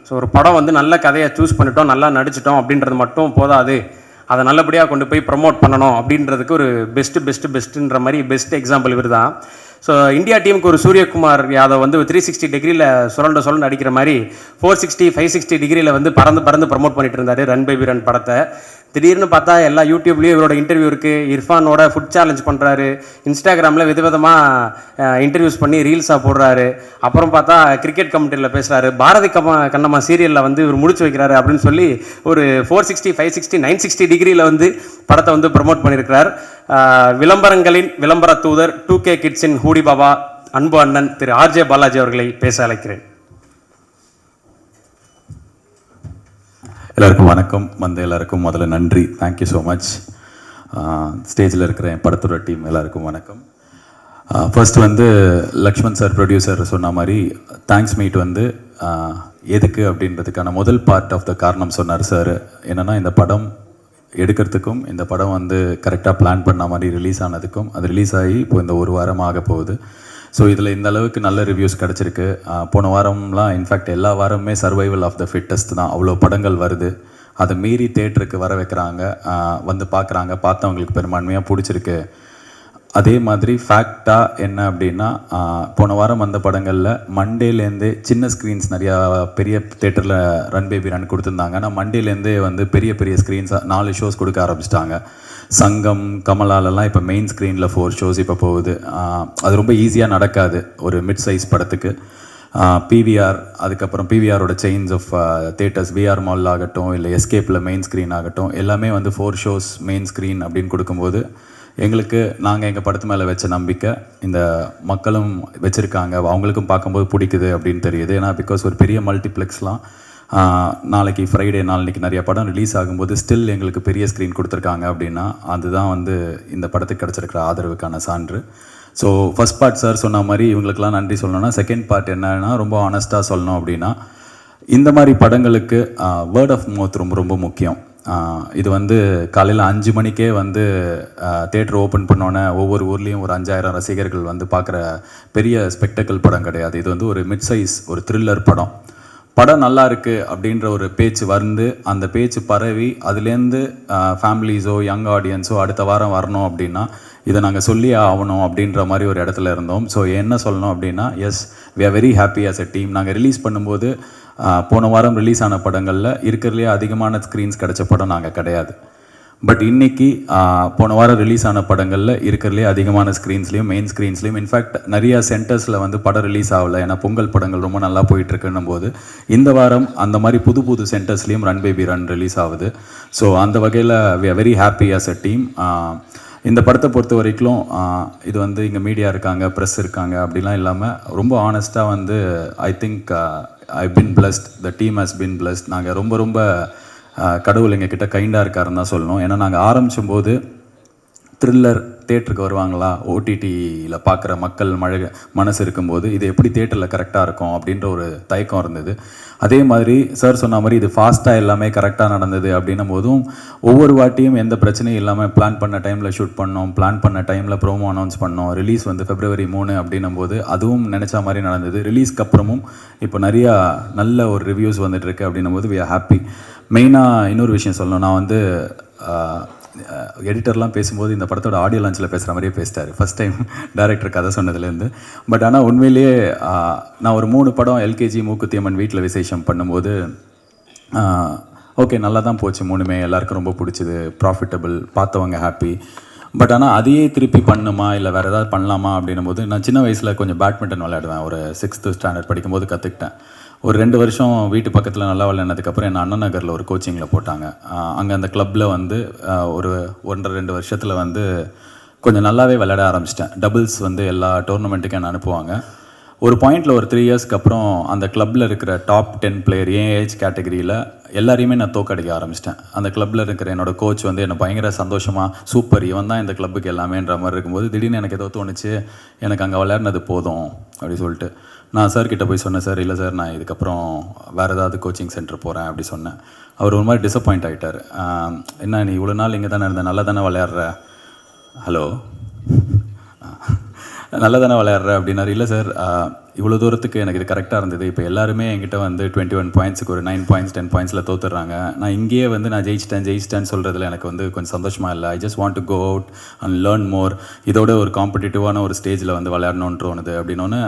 So ஒரு படம் வந்து நல்ல கதையை சூஸ் பண்ணிட்டோம், நல்லா நடிச்சிட்டோம் அப்படின்றது மட்டும் போதாது, அதை நல்லபடியாக கொண்டு போய் ப்ரமோட் பண்ணணும் அப்படின்றதுக்கு ஒரு பெஸ்ட்டுன்ற மாதிரி பெஸ்ட் எக்ஸாம்பிள் இவர் தான். ஸோ இந்தியா டீமுக்கு ஒரு சூரியகுமார் யாதவ் வந்து 360 டிகிரியில் சுரண்ட அடிக்கிற மாதிரி 460 560 டிகிரியில் வந்து பறந்து ப்ரமோட் பண்ணிட்டு இருந்தார் ரன் பேபி ரன் படத்தை. திடீர்னு பார்த்தா எல்லா யூடியூப்லேயும் இவரோட இன்டர்வியூ இருக்குது. இர்ஃபானோட ஃபுட் சேலஞ்ச் பண்ணுறாரு, இன்ஸ்டாகிராமில் விதவிதமாக இன்டர்வியூஸ் பண்ணி ரீல்ஸாக போடுறாரு. அப்புறம் பார்த்தா கிரிக்கெட் கமெண்ட்ரியில் பேசுகிறாரு, பாரதி கண்ணம்மா சீரியலில் வந்து இவர் முடிச்சு வைக்கிறாரு அப்படின்னு சொல்லி ஒரு 460 560 960 டிகிரியில் வந்து படத்தை வந்து ப்ரமோட் பண்ணியிருக்கிறார். விளம்பரங்களின் விளம்பர தூதர் 2K கிட்ஸின் ஹூடி பாபா அன்பு அண்ணன் திரு RJ பாலாஜி அவர்களை பேச அழைக்கிறேன். எல்லாருக்கும் வணக்கம். வந்த எல்லாருக்கும் முதல்ல நன்றி, தேங்க்யூ ஸோ மச். ஸ்டேஜில் இருக்கிற என் படத்தோட டீம் எல்லாருக்கும் வணக்கம். ஃபர்ஸ்ட் வந்து லக்ஷ்மண் சார் ப்ரொடியூசர் சொன்ன மாதிரி தேங்க்ஸ் மீட் வந்து எதுக்கு அப்படின்றதுக்கான முதல் பார்ட் ஆஃப் த காரணம் சொன்னார் சார். என்னென்னா இந்த படம் எடுக்கிறதுக்கும் இந்த படம் வந்து கரெக்டாக பிளான் பண்ண மாதிரி ரிலீஸ் ஆனதுக்கும் அது ரிலீஸ் ஆகி இப்போ இந்த ஒரு வாரம் ஆக போகுது. ஸோ இதில் இந்த அளவுக்கு நல்ல ரிவ்யூஸ் கிடச்சிருக்கு. போன வாரம்லாம் இன்ஃபேக்ட் எல்லா வாரமுமே சர்வைவல் ஆஃப் த ஃபிட்டஸ்ட் தான். அவ்வளோ படங்கள் வருது, அதை மீறி தேட்டருக்கு வர வைக்கிறாங்க, வந்து பார்க்குறாங்க, பார்த்தவங்களுக்கு பெரும்பான்மையாக பிடிச்சிருக்கு. அதே மாதிரி ஃபேக்டாக என்ன அப்படின்னா போன வாரம் வந்த படங்களில் மண்டேலேருந்தே சின்ன ஸ்க்ரீன்ஸ் நிறையா பெரிய தேட்டரில் ரன் பேபி ரன் கொடுத்துருந்தாங்க. ஆனால் மண்டேலேருந்தே வந்து பெரிய பெரிய ஸ்க்ரீன்ஸாக 4 ஷோஸ் கொடுக்க ஆரம்பிச்சிட்டாங்க. சங்கம் கமலாலெல்லாம் இப்போ மெயின் ஸ்க்ரீனில் 4 ஷோஸ் இப்போ போகுது. அது ரொம்ப ஈஸியாக நடக்காது ஒரு மிட் சைஸ் படத்துக்கு. பிவிஆர், அதுக்கப்புறம் பிவிஆரோட chains of theatres, VR mall ஆகட்டும் இல்லை எஸ்கேப்பில் மெயின் ஸ்க்ரீன் ஆகட்டும், எல்லாமே வந்து 4 ஷோஸ் மெயின் ஸ்க்ரீன் அப்படின்னு கொடுக்கும்போது எங்களுக்கு நாங்கள் எங்கள் படத்து மேலே வச்ச நம்பிக்கை இந்த மக்களும் வச்சுருக்காங்க, அவங்களுக்கும் பார்க்கும்போது பிடிக்குது அப்படின்னு தெரியுது. ஏன்னா பிகாஸ் ஒரு பெரிய மல்டிப்ளெக்ஸ்லாம் நாளைக்கு ஃப்ரைடே நாளைக்கு நிறைய படம் ரிலீஸ் ஆகும்போது ஸ்டில் எங்களுக்கு பெரிய ஸ்க்ரீன் கொடுத்துருக்காங்க அப்படின்னா அதுதான் வந்து இந்த படத்துக்கு கிடச்சிருக்கிற ஆதரவுக்கான சான்று. ஸோ ஃபஸ்ட் பார்ட் சார் சொன்ன மாதிரி இவங்களுக்கெல்லாம் நன்றி சொல்லணும்னா, செகண்ட் பார்ட் என்னன்னா ரொம்ப ஆனஸ்ட்டாக சொல்லணும் அப்படின்னா இந்த மாதிரி படங்களுக்கு வேர்ட் ஆஃப் மவுத் ரொம்ப ரொம்ப முக்கியம். இது வந்து காலையில் 5 மணிக்கே வந்து தேட்டர் ஓப்பன் பண்ணோன்னே ஒவ்வொரு ஊர்லேயும் ஒரு 5000 ரசிகர்கள் வந்து பார்க்குற பெரிய ஸ்பெக்டக்கிள் படம் கிடையாது. இது வந்து ஒரு மிட் சைஸ் ஒரு த்ரில்லர் படம். படம் நல்லா இருக்குது அப்படின்ற ஒரு பேச்சு வந்து அந்த பேச்சு பரவி அதுலேருந்து ஃபேமிலிஸோ யங் ஆடியன்ஸோ அடுத்த வாரம் வரணும் அப்படின்னா இதை நாங்கள் சொல்லியே ஆகணும் அப்படின்ற மாதிரி ஒரு இடத்துல இருந்தோம். ஸோ என்ன சொல்லணும் அப்படின்னா, yes we are very happy as a team. நாங்கள் ரிலீஸ் பண்ணும்போது போன வாரம் ரிலீஸ் ஆன படங்களில் இருக்கிறதுலே அதிகமான ஸ்க்ரீன்ஸ் கிடச்ச படம் நாங்கள் கிடையாது. பட் இன்றைக்கி போன வாரம் ரிலீஸ் ஆன படங்களில் இருக்கிறதுலே அதிகமான ஸ்க்ரீன்ஸ்லேயும் மெயின் ஸ்க்ரீன்ஸ்லேயும் இன்ஃபேக்ட் நிறையா சென்டர்ஸில் வந்து படம் ரிலீஸ் ஆகலை, ஏன்னா பொங்கல் படங்கள் ரொம்ப நல்லா போயிட்டுருக்குன்னும் போது இந்த வாரம் அந்த மாதிரி புது சென்டர்ஸ்லேயும் ரன் பேபி ரன் ரிலீஸ் ஆகுது. ஸோ அந்த வகையில் we are very happy as a team. இந்த படத்தை பொறுத்த வரைக்கும் இது வந்து இங்கே மீடியா இருக்காங்க, ப்ரெஸ் இருக்காங்க அப்படிலாம் இல்லாமல் ரொம்ப ஆனஸ்ட்டாக வந்து I think I been blessed, the team has been blessed. நாங்கள் ரொம்ப கடவுள் எங்கள் கிட்ட கைண்டாக இருக்காருன்னு தான் சொல்லணும். ஏன்னா நாங்கள் ஆரம்பிச்சும்போது த்ரில்லர் தேட்டருக்கு வருவாங்களா, ஓடிடியில் பார்க்குற மக்கள் மனசு இருக்கும்போது இது எப்படி தேட்டரில் கரெக்டாக இருக்கும் அப்படின்ற ஒரு தயக்கம் இருந்தது. அதே மாதிரி சார் சொன்ன மாதிரி இது ஃபாஸ்ட்டாக எல்லாமே கரெக்டாக நடந்தது அப்படின்னும் போதும் ஒவ்வொரு வாட்டியும் எந்த பிரச்சனையும் இல்லாமல் பிளான் பண்ண டைமில் ஷூட் பண்ணோம், பிளான் பண்ண டைமில் ப்ரோமோ அனௌன்ஸ் பண்ணோம். ரிலீஸ் வந்து February 3 அப்படின்னும் போது அதுவும் நினச்ச மாதிரி நடந்தது. ரிலீஸ்க்கு அப்புறமும் இப்போ நிறையா நல்ல ஒரு ரிவ்யூஸ் வந்துட்டுருக்கு அப்படின்னும் போது வி ஆர் ஹாப்பி. மெயினாக இன்னொரு விஷயம் சொல்லணும், நான் வந்து எடிட்டர்லாம் பேசும்போது இந்த படத்தோட ஆடியோ லான்ச்சில் பேசுகிற மாதிரியே பேசிட்டார் ஃபஸ்ட் டைம் டைரக்டர் கதை சொன்னதுலேருந்து. பட் ஆனால் உண்மையிலேயே நான் ஒரு 3 படம் எல்கேஜி, மூக்குத்தி அம்மன், வீட்டில் விசேஷம் பண்ணும்போது ஓகே நல்லா தான் போச்சு, 3மே எல்லாருக்கும் ரொம்ப பிடிச்சிது, ப்ராஃபிட்டபிள், பார்த்தவங்க ஹாப்பி. பட் ஆனால் அதையே திருப்பி பண்ணுமா இல்லை வேறு ஏதாவது பண்ணலாமா அப்படின்னும் போது நான் சின்ன வயசில் கொஞ்சம் பேட்மிண்டன் விளையாடுவேன். ஒரு 6th ஸ்டாண்டர்ட் படிக்கும்போது கற்றுக்கிட்டேன். ஒரு 2 வருஷம் வீட்டு பக்கத்தில் நல்லா விளையாடுனதுக்கப்புறம் என்ன அண்ணா நகரில் ஒரு கோச்சிங்கில் போட்டாங்க. அங்கே அந்த கிளப்பில் வந்து ஒரு 1.5-2 வருஷத்தில் வந்து கொஞ்சம் நல்லாவே விளையாட ஆரம்பிச்சிட்டேன். டபுள்ஸ் வந்து எல்லா டோர்னமெண்ட்டுக்கும் என்ன அனுப்புவாங்க. ஒரு பாயிண்டில் ஒரு 3 இயர்ஸ்க்கு அப்புறம் அந்த கிளப்பில் இருக்கிற டாப் 10 பிளேயர் என் ஏஜ் கேட்டகரியில் எல்லாரையுமே நான் தோக்கடிக்க ஆரம்பிச்சிட்டேன். அந்த கிளப்பில் இருக்கிற என்னோட கோச் வந்து என்னை பயங்கர சந்தோஷமாக, சூப்பர் இவன் தான் இந்த கிளப்புக்கு எல்லாமேன்ற மாதிரி இருக்கும்போது திடீர்னு எனக்கு ஏதோ தோணுச்சு, எனக்கு அங்கே விளையாடினது போதும் அப்படி சொல்லிட்டு நான் சார்கிட்ட போய் சொன்னேன், சார் இல்லை சார் நான் இதுக்கப்புறம் வேறு ஏதாவது கோச்சிங் சென்டர் போகிறேன் அப்படி சொன்னேன். அவர் ஒரு மாதிரி டிசப்பாயிண்ட் ஆகிட்டார். என்ன நீ இவ்வளோ நாள் இங்கே தானே இருந்த, நல்லா தானே விளையாடுற, ஹலோ நல்லா தானே விளையாடுற அப்படின்னாரு. இல்லை சார், இவ்வளோ தூரத்துக்கு எனக்கு இது கரெக்டாக இருந்தது. இப்போ எல்லாருமே என்கிட்ட வந்து 21 பாயிண்ட்ஸுக்கு ஒரு 9 பாயிண்ட்ஸ் 10 பாயிண்ட்ஸில் தோத்துடுறாங்க. நான் இங்கேயே வந்து நான் ஜெயிச்சிட்டேன்னு சொல்கிறதுல எனக்கு வந்து கொஞ்சம் சந்தோஷமாக இல்லை. I just want to go out and learn more. இதோட ஒரு காம்படிட்டிவான ஒரு ஸ்டேஜில் வந்து விளையாடணுன்னு தோணுது அப்படின்னோன்னு.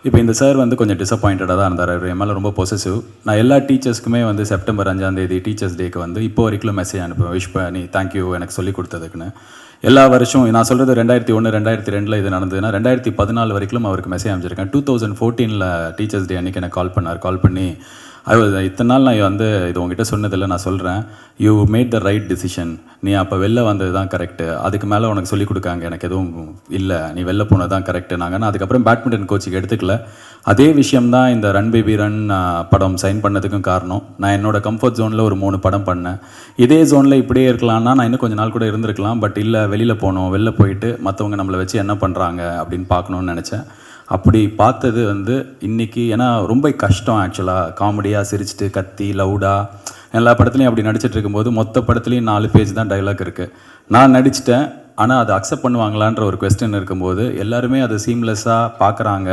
இப்போ இந்த சார் வந்து கொஞ்சம் டிசப்பாயிண்டடாக தான் இருந்தார். என் மேலே ரொம்ப பொசசிவ். நான் எல்லா டீச்சர்ஸ்க்குமே வந்து செப்டம்பர் 5ஆம் தேதி டீச்சர்ஸ் டேக்கு வந்து இப்போ வரைக்கும் மெசேஜ் அனுப்புவேன், விஷ் பண்ணி தேங்க்யூ எனக்கு சொல்லி கொடுத்ததுக்குன்னு. எல்லா வருஷம் நான் சொல்கிறது 2001 2002 இது நடந்ததுன்னா 2014 வரைக்கும் அவருக்கு மெசேஜ் அனுப்பிச்சிருக்கேன். 2014 டீச்சர்ஸ் டே அன்றைக்கி எனக்கு கால் பண்ணி இத்தனை நாள் நான் வந்து இது உங்ககிட்ட சொன்னதில்லை, நான் சொல்கிறேன், you made the right decision. நீ அப்போ வெளில வந்தது தான் கரெக்டு. அதுக்கு மேலே உனக்கு சொல்லிக் கொடுக்காங்க எனக்கு எதுவும் இல்லை, நீ வெளில போனது தான் கரெக்டு. நாங்கள் அதுக்கப்புறம் பேட்மிண்டன் கோச்சிங் எடுத்துக்கல. அதே விஷயம்தான் இந்த ரன் பேபி ரன் படம் சைன் பண்ணதுக்கும் காரணம். நான் என்னோடய கம்ஃபர்ட் ஜோனில் ஒரு 3 படம் பண்ணேன். இதே ஜோனில் இப்படியே இருக்கலாம்னா நான் இன்னும் கொஞ்சம் நாள் கூட இருந்திருக்கலாம். பட் இல்லை, வெளியில் போகணும், வெளில போயிட்டு மற்றவங்க நம்மளை வச்சு என்ன பண்ணுறாங்க அப்படின்னு பார்க்கணுன்னு நினச்சேன். அப்படி பார்த்தது வந்து இன்றைக்கி, ஏன்னா ரொம்ப கஷ்டம் ஆக்சுவலாக காமெடியாக சிரிச்சிட்டு கத்தி லவுடாக எல்லா படத்துலையும் அப்படி நடிச்சிட்டு இருக்கும்போது மொத்த படத்துலையும் 4 பேஜ் தான் டைலாக் இருக்குது. நான் நடிச்சிட்டேன், ஆனால் அதை அக்செப்ட் பண்ணுவாங்களான்ற ஒரு கொஸ்டின் இருக்கும்போது எல்லாருமே அதை சீம்லெஸ்ஸாக பார்க்குறாங்க,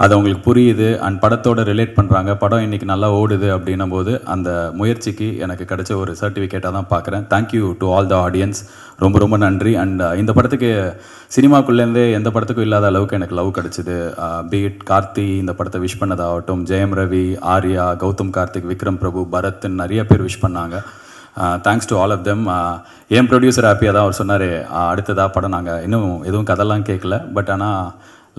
அது அவங்களுக்கு புரியுது அண்ட் படத்தோடு ரிலேட் பண்ணுறாங்க, படம் இன்றைக்கி நல்லா ஓடுது அப்படின்னும் போது அந்த முயற்சிக்கு எனக்கு கிடைச்ச ஒரு சர்டிஃபிகேட்டாக தான் பார்க்குறேன். Thank you to all the audience, ரொம்ப ரொம்ப நன்றி. அண்ட் இந்த படத்துக்கு சினிமாக்குள்ளேருந்தே எந்த படத்துக்கும் இல்லாத அளவுக்கு எனக்கு லவ் கிடச்சிது. பீட் கார்த்தி இந்த படத்தை விஷ் பண்ணதாகட்டும், ஜெயம் ரவி, ஆர்யா, கௌதம் கார்த்திக், விக்ரம் பிரபு, பரத்ன்னு நிறைய பேர் விஷ் பண்ணாங்க. Thanks to all of them. என் ப்ரொடியூசர் ஹாப்பியாக தான் அவர் சொன்னார், அடுத்ததாக படம் நாங்கள் இன்னும் எதுவும் கதெல்லாம் கேட்கல, பட் ஆனால்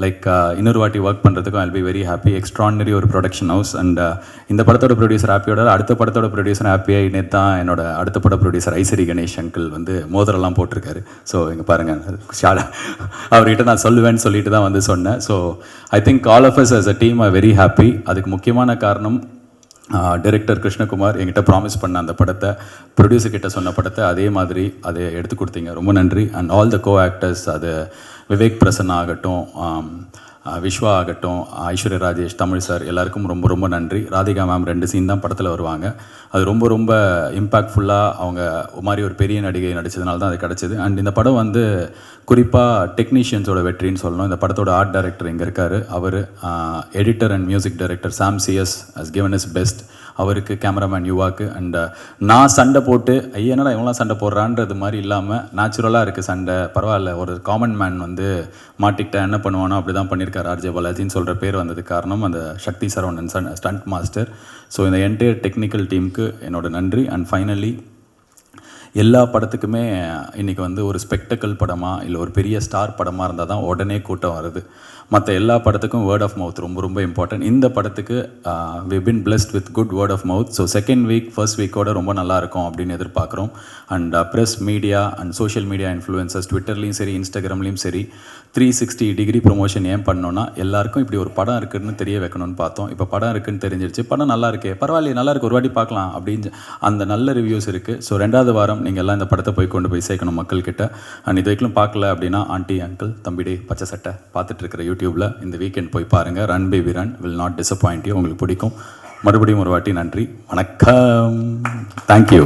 லைக் இன்னொரு வாட்டி ஒர்க் பண்ணுறதுக்கும் I'll be very happy. Extraordinary ஒரு ப்ரொடக்ஷன் ஹவுஸ். அண்ட் இந்த படத்தோட ப்ரொடியூசர் ஹாப்பியோட அடுத்த படத்தோட ப்ரொடியூசர் ஹாப்பியாக நேற்று தான் என்னோட அடுத்த பட ப்ரொடியூசர் ஐசரி கணேஷ் அங்கிள் வந்து மோதிரெல்லாம் போட்டிருக்காரு. ஸோ இங்கே பாருங்கள், ஷாடா அவர்கிட்ட நான் சொல்லுவேன்னு சொல்லிட்டு தான் வந்து சொன்னேன். So I think all of us as a team are very happy. அதுக்கு முக்கியமான காரணம் டைரக்டர் கிருஷ்ணகுமார் என்கிட்ட ப்ராமிஸ் பண்ண அந்த படத்தை, ப்ரொடியூசர் கிட்ட சொன்ன படத்தை அதே மாதிரி அதை எடுத்து கொடுத்தீங்க, ரொம்ப நன்றி. And all the co actors, அது விவேக் பிரசன்னா ஆகட்டும், விஸ்வா ஆகட்டும், ஐஸ்வர்யா ராஜேஷ், தமிழ் சார், எல்லாருக்கும் ரொம்ப ரொம்ப நன்றி. ராதிகா மேம் 2 சீன் தான் படத்தில் வருவாங்க. அது ரொம்ப ரொம்ப இம்பேக்ட்ஃபுல்லாக அவங்க மாதிரி ஒரு பெரிய நடிகை நடித்ததுனால தான் அது கிடச்சிது. அண்ட் இந்த படம் வந்து குறிப்பாக டெக்னீஷியன்ஸோட வெற்றின்னு சொல்லணும். இந்த படத்தோட ஆர்ட் டைரக்டர் இங்கே இருக்கார், அவர் editor and music director Sam CS has given his best, அவருக்கு, கேமராமேன் யுவாக்கு. அண்ட் நான் சண்டை போட்டு ஐயனடா இவங்களாம் சண்டை போடுறான்றது மாதிரி இல்லாமல் நேச்சுரலாக இருக்குது சண்டை, பரவாயில்ல, ஒரு காமன் மேன் வந்து மாட்டிக்கிட்டா என்ன பண்ணுவானோ அப்படி தான் பண்ணியிருக்காரு ஆர்ஜே பாலாஜின்னு சொல்கிற பேர் வந்ததுக்கு காரணம் அந்த சக்தி சரவணன் ஸ்டண்ட் மாஸ்டர். ஸோ இந்த என்டையர் டெக்னிக்கல் டீமுக்கு என்னோட நன்றி. அண்ட் ஃபைனலி எல்லா படத்துக்குமே இன்றைக்கி வந்து ஒரு ஸ்பெக்டக்கல் படமாக இல்லை ஒரு பெரிய ஸ்டார் படமாக இருந்தால் தான் உடனே கூட்டம் வருது. மற்ற எல்லா படத்துக்கும் வேர்ட் ஆஃப் மவுத் ரொம்ப ரொம்ப இம்பார்ட்டன்ட். இந்த படத்துக்கு we been blessed with good word of mouth. So second week first வீக்கோட ரொம்ப நல்லா இருக்கும் அப்படின்னு எதிர்பார்க்குறோம். And press media and social media influencers ட்விட்டர்லேயும் சரி இன்ஸ்டாகிராம்லேயும் சரி 360 டிகிரி ப்ரொமோஷன் ஏன் பண்ணோன்னா எல்லாருக்கும் இப்படி ஒரு படம் இருக்குதுன்னு தெரிய வைக்கணும்னு பார்த்தோம். இப்போ படம் இருக்குதுன்னு தெரிஞ்சிருச்சு, படம் நல்லா இருக்கே, பரவாயில்லையே, நல்லா இருக்குது, ஒரு வாட்டி பார்க்கலாம் அப்படின்னு அந்த நல்ல ரிவ்யூஸ் இருக்குது. ஸோ 2வது வாரம் நீங்கள் எல்லாம் இந்த படத்தை போய் கொண்டு போய் சேர்க்கணும் மக்கள்கிட்ட. அண்ட் இது வரைக்கும் பார்க்கல அப்படின்னா ஆண்டி அங்கிள் தம்பிடே பச்சை சட்டை பார்த்துட்டு இருக்கிற யூடியூப்பில் இந்த வீக்கெண்ட் போய் பாருங்கள். Run baby run will not disappoint you, உங்களுக்கு பிடிக்கும். மறுபடியும் ஒரு வாட்டி நன்றி, வணக்கம், தேங்க்யூ.